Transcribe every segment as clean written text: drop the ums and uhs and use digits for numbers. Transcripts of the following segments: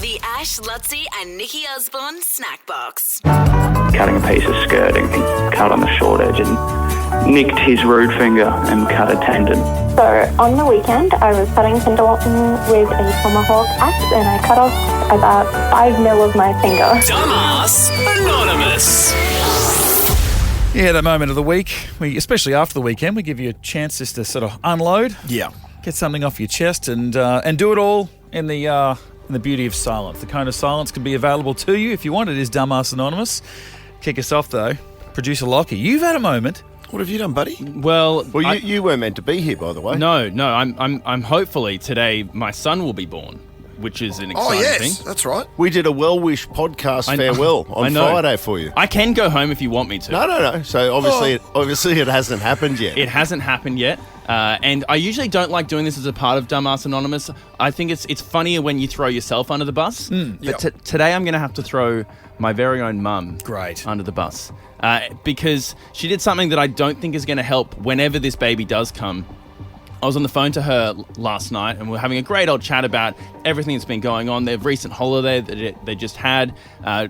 The Ash, Lutzi and Nikki Osborne Snackbox. Cutting a piece of skirting, cut on the short edge and nicked his rude finger and cut a tendon. So on the weekend, I was cutting kindergarten with a tomahawk axe and I cut off about 5 mil of my finger. Dumbass Anonymous. Yeah, that moment of the week, especially after the weekend, we give you a chance just to sort of unload. Yeah. Get something off your chest and do it all in the beauty of silence. The cone of silence can be available to you if you want. It is Dumbass Anonymous. Kick us off though, Producer Lockie. You've had a moment. What have you done, buddy? Well, you weren't meant to be here, by the way. No. I'm hopefully today my son will be born, which is an exciting thing. That's right. We did a well-wish podcast farewell on Friday for you. I can go home if you want me to. No. So obviously it hasn't happened yet. It hasn't happened yet. And I usually don't like doing this as a part of Dumbass Anonymous. I think it's funnier when you throw yourself under the bus. But today I'm going to have to throw my very own mum under the bus. Because she did something that I don't think is going to help whenever this baby does come. I was on the phone to her last night and we were having a great old chat about everything that's been going on, their recent holiday that they just had,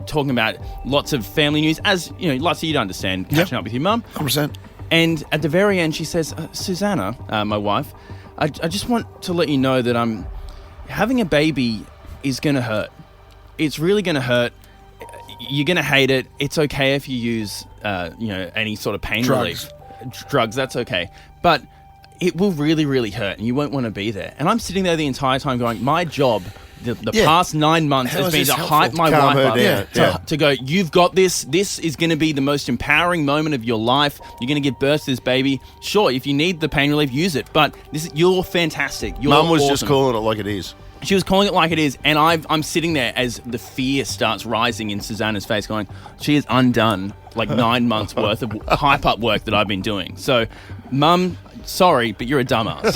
talking about lots of family news. As, you know, lots of you'd understand, catching up with your mum. 100%. And at the very end, she says, Susanna, my wife, I just want to let you know that having a baby is going to hurt. It's really going to hurt. You're going to hate it. It's okay if you use, any sort of pain relief. Drugs, that's okay. But it will really, really hurt and you won't want to be there. And I'm sitting there the entire time going, my job the past 9 months has been to hype my wife up to go, you've got this. This is going to be the most empowering moment of your life. You're going to give birth to this baby. Sure, if you need the pain relief, use it. But you're fantastic. Mum was just calling it like it is. She was calling it like it is. And I'm sitting there as the fear starts rising in Susanna's face going, she has undone like 9 months worth of hype up work that I've been doing. So, Mum, sorry, but you're a dumbass.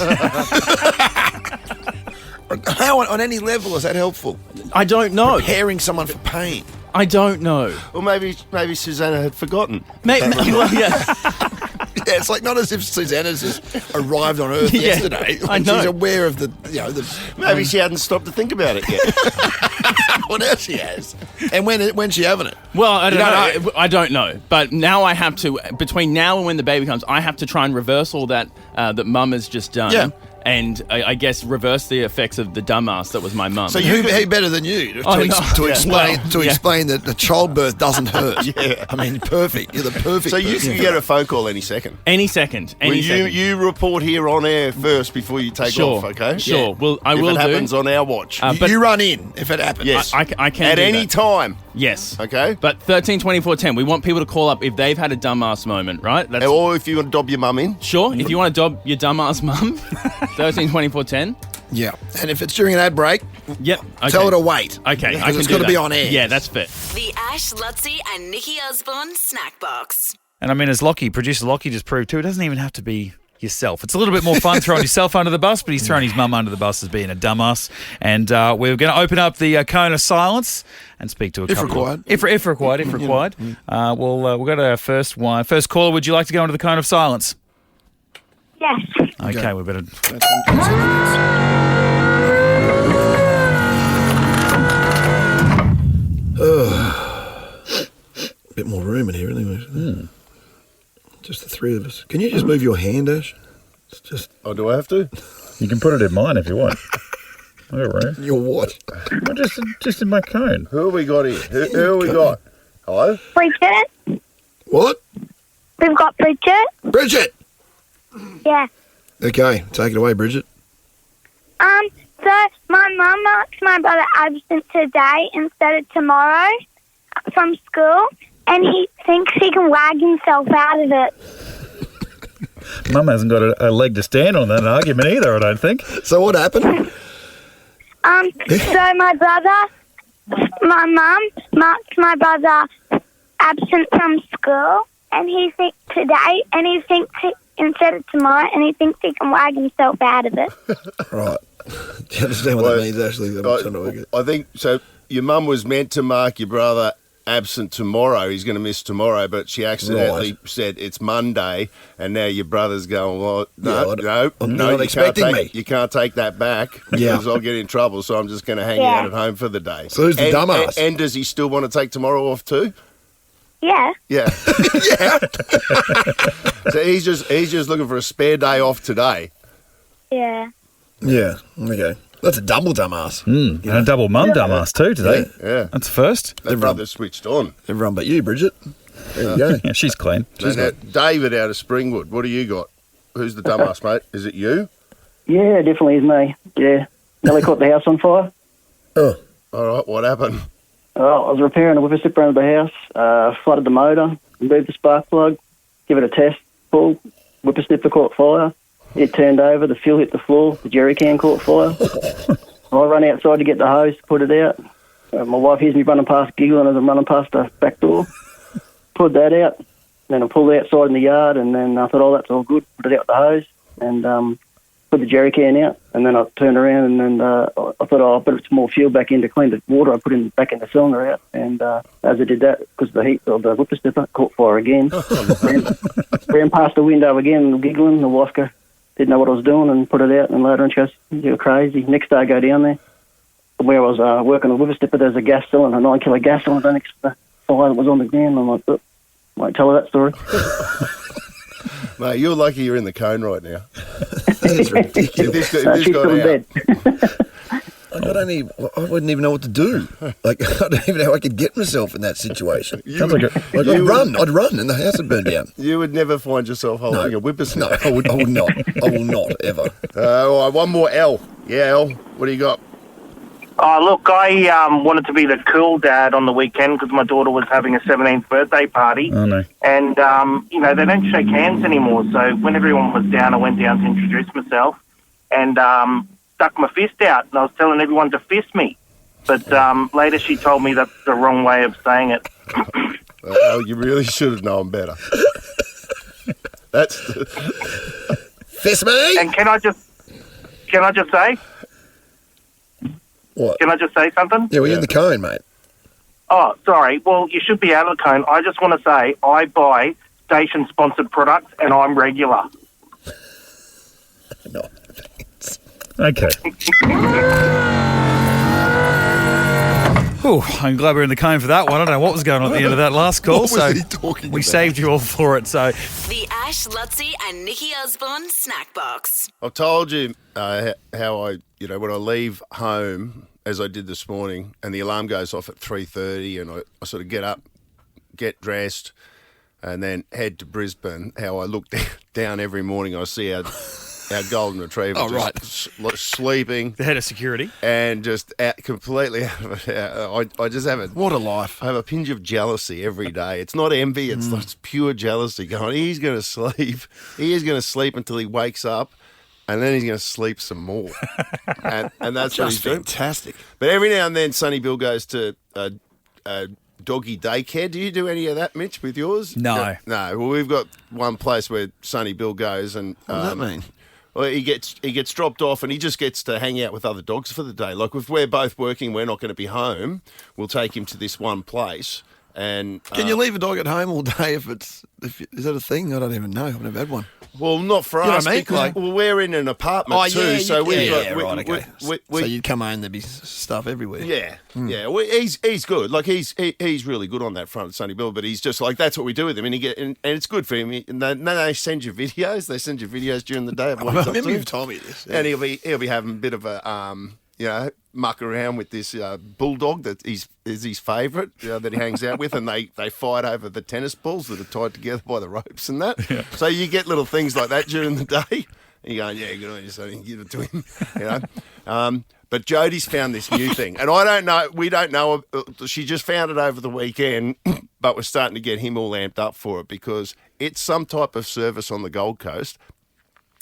How, on any level, is that helpful? I don't know. Preparing someone for pain. I don't know. Or maybe Susanna had forgotten. Well, yeah. Yeah, it's like not as if Susanna's just arrived on Earth yesterday. I know. She's aware of the Maybe she hadn't stopped to think about it yet. What else she has? And when's she having it? Well, I don't know. I don't know. But now I have to, between now and when the baby comes, I have to try and reverse all that that Mum has just done. Yeah. And I guess reverse the effects of the dumbass that was my mum. So who better than you to explain that the childbirth doesn't hurt? Yeah, I mean, perfect. You're the perfect. So you can get a phone call any second. Any second. You report here on air first before you take off. Okay. Sure. Yeah. Well, I will. If it happens on our watch, but you run in if it happens. Yes, I can at any time. Yes. Okay. But 13 24 10. We want people to call up if they've had a dumbass moment, right? Or if you want to dob your mum in. Sure. If you want to dob your dumbass mum, 13 24 10. Yeah. And if it's during an ad break, okay. Tell her to wait. Okay. Because it's got to be on air. Yeah, that's fair. The Ash, Lutzi and Nikki Osborne Snackbox. And I mean, as Producer Lockie just proved too, it doesn't even have to be yourself. It's a little bit more fun throwing yourself under the bus, but he's throwing his mum under the bus as being a dumbass. And we're going to open up the cone of silence and speak to a couple. If required. We'll go to our first one. First caller, would you like to go into the cone of silence? Yes. Okay, we better. A bit more room in here, anyway. Just the three of us. Can you just move your hand, Ash? It's just. Oh, do I have to? You can put it in mine if you want. I got room. Your what? Well, just in my cone. Who have we got here? Who have we got? Hello? Bridget. What? We've got Bridget. Bridget! Yeah. Okay, take it away, Bridget. So my mum marks my brother absent today instead of tomorrow from school, and he thinks he can wag himself out of it. Mum hasn't got a leg to stand on that argument either, I don't think. So what happened? So my mum marked my brother absent from school, and he thinks today, and he thinks instead of tomorrow, and he thinks he can wag himself out of it. Right. Do you understand what that means, Ashley? I think so. Your mum was meant to mark your brother absent tomorrow. He's going to miss tomorrow, but she accidentally said it's Monday, and now your brother's going, well, no, not expecting me. You can't take that back because I'll get in trouble, so I'm just going to hang out at home for the day. So who's the dumbass? And does he still want to take tomorrow off too? Yeah. Yeah. Yeah. So he's just looking for a spare day off today. Yeah. Yeah, okay. That's a double dumbass. And a double mum dumbass too today. Yeah. That's a first. That brother switched on. Everyone but you, Bridget. There you go. Yeah, she's clean. Now, David out of Springwood, what do you got? Who's the dumbass, mate? Is it you? Yeah, definitely is me. Yeah. Nearly caught the house on fire. Oh. All right, what happened? I was repairing a whipper strip around the house, flooded the motor, moved the spark plug, give it a test, pull, whipper snipper caught fire. It turned over, the fuel hit the floor, the jerry can caught fire. I run outside to get the hose, put it out. My wife hears me running past, giggling as I'm running past the back door. Put that out. Then I pulled outside in the yard, and then I thought, oh, that's all good. Put it out with the hose, and put the jerry can out. And then I turned around, and then I thought, oh, I'll put some more fuel back in to clean the water. I put back in the cylinder out, and as I did that, because the heat of the whipper snipper caught fire again. ran past the window again, giggling. The wife didn't know what I was doing, and put it out. And later on, she goes, "You're crazy." Next day, I go down there where I was working on a whipper snipper. There's a gas cylinder, a 9 kilo gas cylinder next to the fire that was on the ground. I'm like, oh, I won't tell her that story. Mate, you're lucky you're in the cone right now. That's ridiculous. She's still in bed. I wouldn't even know what to do. Like, I don't even know how I could get myself in that situation. Sounds like I'd run, and the house would burn down. You would never find yourself holding a whippersnapper. No, I would not. I will not, ever. All right, one more L. Yeah, L, what do you got? Oh, look, I wanted to be the cool dad on the weekend because my daughter was having a 17th birthday party. Oh, no. And, they don't shake hands anymore. So when everyone was down, I went down to introduce myself and stuck my fist out. And I was telling everyone to fist me. But later she told me that's the wrong way of saying it. Well, you really should have known better. That's Fist me? And can I just say? What? Can I just say something? Yeah, you're in the cone, mate. Oh, sorry. Well, you should be out of the cone. I just want to say I buy station-sponsored products and I'm regular. No, thanks. Okay. Ooh, I'm glad we're in the cone for that one. I don't know what was going on at the end of that last call. What was he talking We about? saved you all for it. So The Ash, Lutzi and Nikki Osborne Snack Box. I've told you how I, when I leave home, as I did this morning, and the alarm goes off at 3:30, and I sort of get up, get dressed, and then head to Brisbane. How I look down every morning, I see our golden retriever sleeping. the head of security. And just completely out of it. I just have What a life. I have a pinch of jealousy every day. It's not envy, it's just pure jealousy going, he's going to sleep. He is going to sleep until he wakes up, and then he's going to sleep some more. and that's what he's doing. Fantastic. But every now and then, Sonny Bill goes to doggy daycare. Do you do any of that, Mitch, with yours? No. No. Well, we've got one place where Sonny Bill goes and... What does that mean? Well, he gets dropped off and he just gets to hang out with other dogs for the day. Like if we're both working, we're not going to be home. We'll take him to this one place. And Can you leave a dog at home all day is that a thing? I don't even know. I've never had one. Well, not for You know us what I mean? because Like- we're in an apartment too. So we've got right, okay. we- So you'd come home, there'd be stuff everywhere. Yeah, yeah. Well, he's good. Like he's really good on that front, Sonny Bill. But he's just like that's what we do with him, and and it's good for him. And they send you videos. They send you videos during the day of what I he's up remember to. you've told me this. And he'll be having a bit of a muck around with this bulldog that is his favourite that he hangs out with, and they fight over the tennis balls that are tied together by the ropes and that. Yeah. So you get little things like that during the day. And you're going, yeah, good on you, son, give it to him, But Jodie's found this new thing, and I don't know. We don't know. She just found it over the weekend, but we're starting to get him all amped up for it because it's some type of service on the Gold Coast.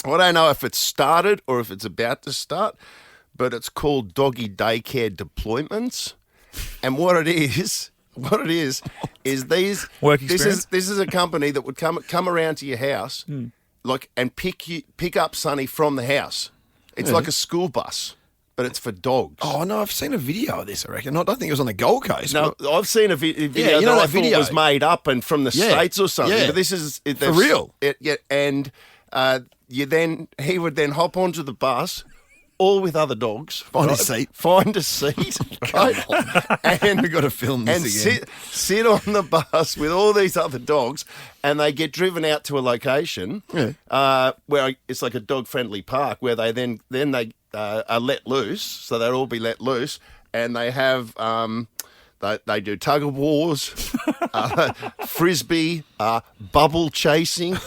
I don't know if it's started or if it's about to start, but it's called Doggy Daycare Deployments, and what it is these Work experience? This is a company that would come around to your house, and pick up Sonny from the house. It's like a school bus. but it's for dogs. Oh, no, I've seen a video of this, I reckon. I don't think it was on the Gold Coast. No, but- I've seen a video Yeah, you know that I that video? thought was made up and from the Yeah. States or something. Yeah. But this is... For real? And he would then hop onto the bus, all with other dogs. Find a seat. Find a seat. Right? And We've got to film this and again. sit on the bus with all these other dogs, and they get driven out to a location where it's like a dog-friendly park, where they then they are let loose, so they'll all be let loose, and they have they do tug of wars, frisbee, bubble chasing.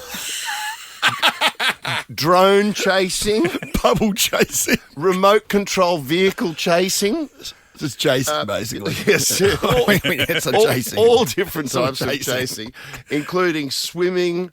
Drone chasing, Bubble chasing. remote control vehicle chasing. Just chasing, basically. Yes, It's a chasing. all different It's all types of chasing. chasing, including swimming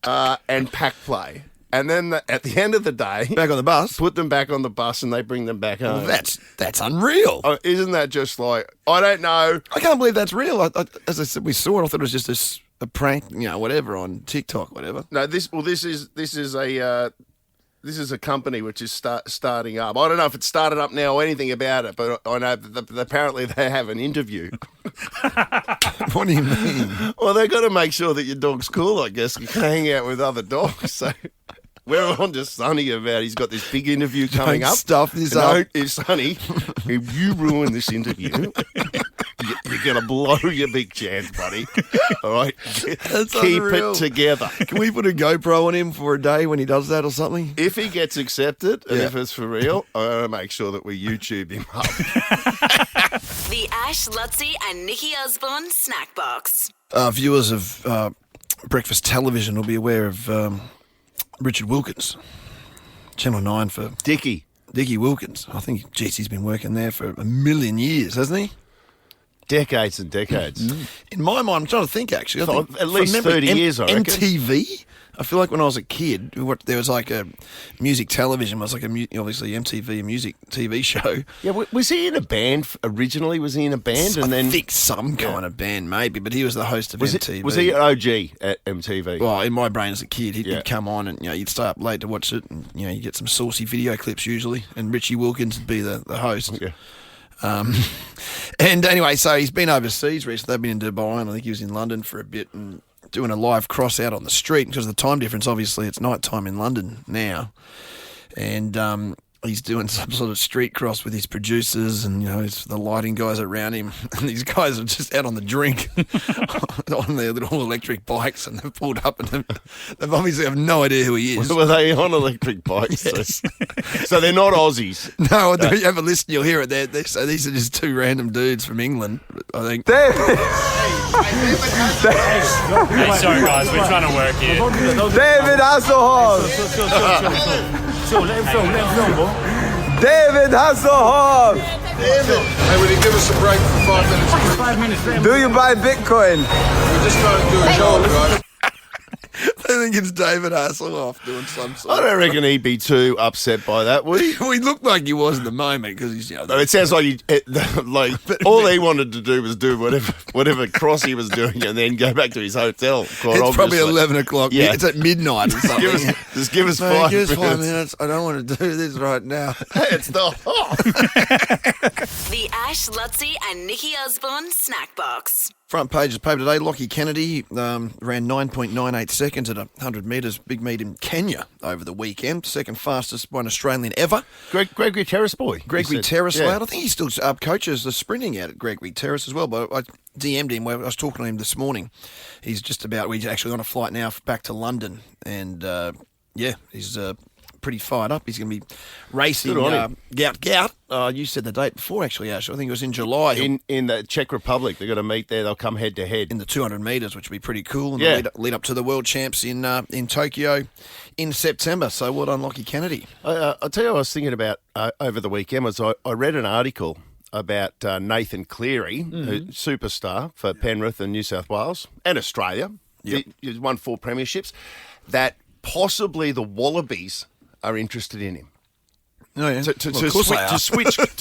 and pack play. And then at the end of the day, Back on the bus. put them back on the bus and they bring them back home. That's unreal. Oh, isn't that just like, I don't know. I can't believe that's real. As I said, we saw it. I thought it was just a prank, whatever, on TikTok, whatever. No, this is a company which is starting up. I don't know if it's started up now or anything about it, but I know that apparently they have an interview. What do you mean? Well, they've got to make sure that your dog's cool, I guess. You can hang out with other dogs. So we're on to Sonny about he's got this big interview coming Don't up. stuff this No, up. if Sonny, if you ruin this interview, you're going to blow your big chance, buddy. All right? That's Keep unreal. it together. Can we put a GoPro on him for a day when he does that or something? If he gets accepted and Yeah. if it's for real, I got to make sure that we YouTube him up. The Ash, Lutzi and Nikki Osborne Snack Box. Viewers of breakfast television will be aware of Richard Wilkins, Channel 9 for Dickie. Dickie Wilkins. I think, geez, he's been working there for a million years, hasn't he? Decades and decades. In my mind, I'm trying to think, actually. I think, At least from memory, 30 years, I reckon. MTV? I feel like when I was a kid, there was like a music television, was like obviously MTV, a music TV show. Yeah, was he in a band originally? Was he in a band? And then I think some kind of band, maybe, but he was the host of MTV. Was he an OG at MTV? Well, in my brain as a kid, Yeah. he'd come on and you'd stay up late to watch it, and you get some saucy video clips usually, and Richie Wilkins would be the host. Yeah. And anyway, so he's been overseas recently. They've been in Dubai, and I think he was in London for a bit and doing a live cross out on the street because of the time difference. Obviously, it's night time in London now, and he's doing some sort of street cross with his producers and the lighting guys around him. And these guys are just out on the drink on their little electric bikes, and they've pulled up and they've obviously have no idea who he is. Were they on electric bikes? Yes. So they're not Aussies. No, if you have a listen, you'll hear it. So these are just two random dudes from England, I think. Hey, sorry guys, we're trying to work here. David Hasselhoff! David Hasselhoff! Hey, will you give us a break for 5 minutes? Do you buy Bitcoin? We're just trying to do a show, right? I think it's David Hasselhoff doing some sort I don't reckon he'd be too upset by that, would he? Well, he looked like he was in the moment because he's, No, it sounds like all he wanted to do was do whatever cross he was doing and then go back to his hotel. It's probably 11 o'clock. Yeah. It's at midnight or something. Just give us Mate, 5 give us minutes. 5 minutes. I don't want to do this right now. It's the The Ash, Lutzi and Nikki Osborne Snack Box. Front page of the paper today, Lockie Kennedy ran 9.98 seconds at 100 metres, big meet in Kenya over the weekend. Second fastest one Australian ever. Gregory Terrace boy. Gregory he said. Terrace, Yeah. lad. I think he still coaches the sprinting out at Gregory Terrace as well, but I DM'd him. I was talking to him this morning. He's we're actually on a flight now back to London, and he's pretty fired up. He's going to be racing Good on him. Gout. You said the date before, actually, Ash. I think it was in July. In the Czech Republic, they're going to meet there. They'll come head to head In the 200 metres, which would be pretty cool. And Yeah. lead up to the World Champs in Tokyo in September. So well done, Lockie Kennedy. I'll tell you what I was thinking about over the weekend was I read an article about Nathan Cleary, who's superstar for Penrith and New South Wales and Australia. Yep. He's won 4 premierships. That possibly the Wallabies are interested in him. Oh, yeah. To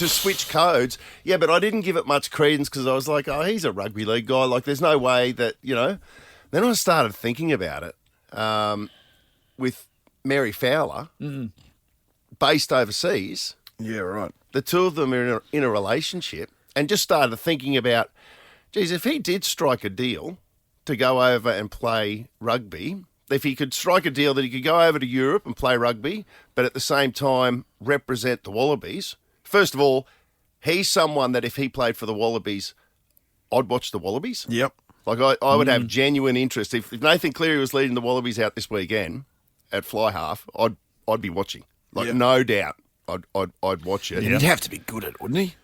switch codes. Yeah, but I didn't give it much credence because I was like, oh, he's a rugby league guy. Like, there's no way that, Then I started thinking about it with Mary Fowler, based overseas. Yeah, right. The two of them are in a relationship, and just started thinking about, geez, if he did strike a deal to go over and play rugby, if he could strike a deal that he could go over to Europe and play rugby, but at the same time represent the Wallabies. First of all, he's someone that if he played for the Wallabies, I'd watch the Wallabies. Yep. Like I would have genuine interest. If Nathan Cleary was leading the Wallabies out this weekend at fly half, I'd be watching. Like no doubt, I'd watch it. He'd have to be good at it, wouldn't he?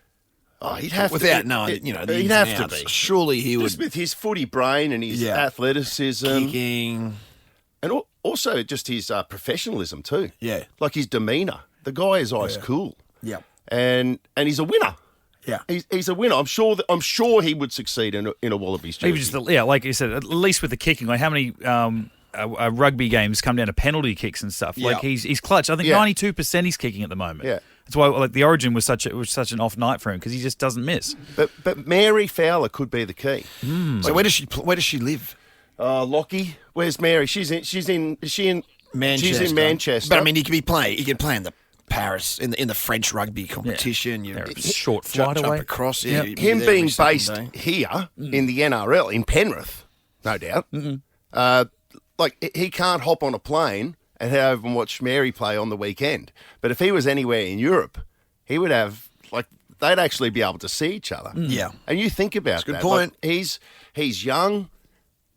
Oh, he'd have without to, knowing, the he'd ins have and to outs. be. Surely he Just would. with his footy brain and his athleticism, Kicking. and also just his professionalism too. Yeah. Like his demeanour. The guy is ice cool. Yeah. And he's a winner. Yeah. He's a winner. I'm sure he would succeed in a Wallabies jersey. Even just like you said, at least with the kicking, like how many rugby games come down to penalty kicks and stuff. Like he's clutch. I think 92% he's kicking at the moment. Yeah. That's why like the Origin was such an off night for him because he just doesn't miss. But Mary Fowler could be the key. So where does she live? Lockie, where's Mary? She's in Manchester. She's in Manchester. But I mean, he could play in the Paris in the French rugby competition. Yeah. Short flight jump away across. Yeah. Him being based here in the NRL in Penrith, no doubt. Like he can't hop on a plane and head over and watch Mary play on the weekend. But if he was anywhere in Europe, he would have they'd actually be able to see each other. Yeah. And you think about That's a good that. point. Like, he's young,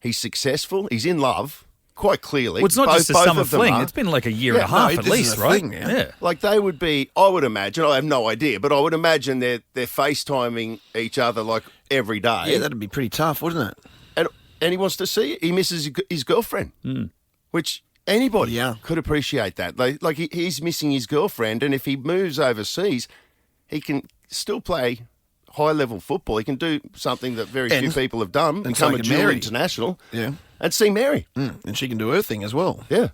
he's successful, he's in love, quite clearly. Well, it's not just a Both summer of them fling. are. It's been like a year and a half at least, right? Yeah. Like they would be, I would imagine, I have no idea, but I would imagine they're FaceTiming each other like every day. Yeah, that'd be pretty tough, wouldn't it? And he wants to see it. He misses his girlfriend, which anybody could appreciate that. Like he's missing his girlfriend, and if he moves overseas, he can still play high-level football. He can do something that very few people have done, become a dual international, and see Mary. And she can do her thing as well. Yeah.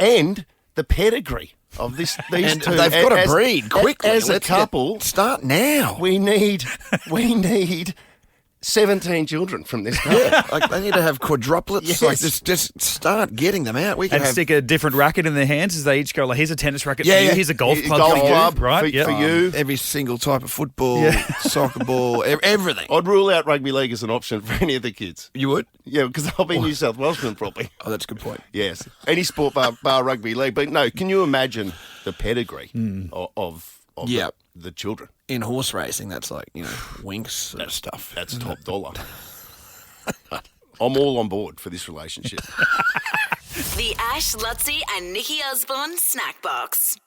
And the pedigree of these And two. they've got to breed quickly. As Let's a couple, start now. we need 17 children from this couple. Like they need to have quadruplets. Yes. Like just start getting them out. We can And have stick a different racket in their hands as they each go, like, here's a tennis racket for you, here's a golf club, right? Yeah. For you. every single type of football, soccer ball, everything. I'd rule out rugby league as an option for any of the kids. You would? Yeah, because I'll be New South Welshman probably. Oh, that's a good point. Yes. Any sport bar rugby league. But no, can you imagine the pedigree of the children? In horse racing, that's like, winks sort of stuff. That's top dollar. I'm all on board for this relationship. The Ash, Lutzi, and Nikki Osborne Snackbox.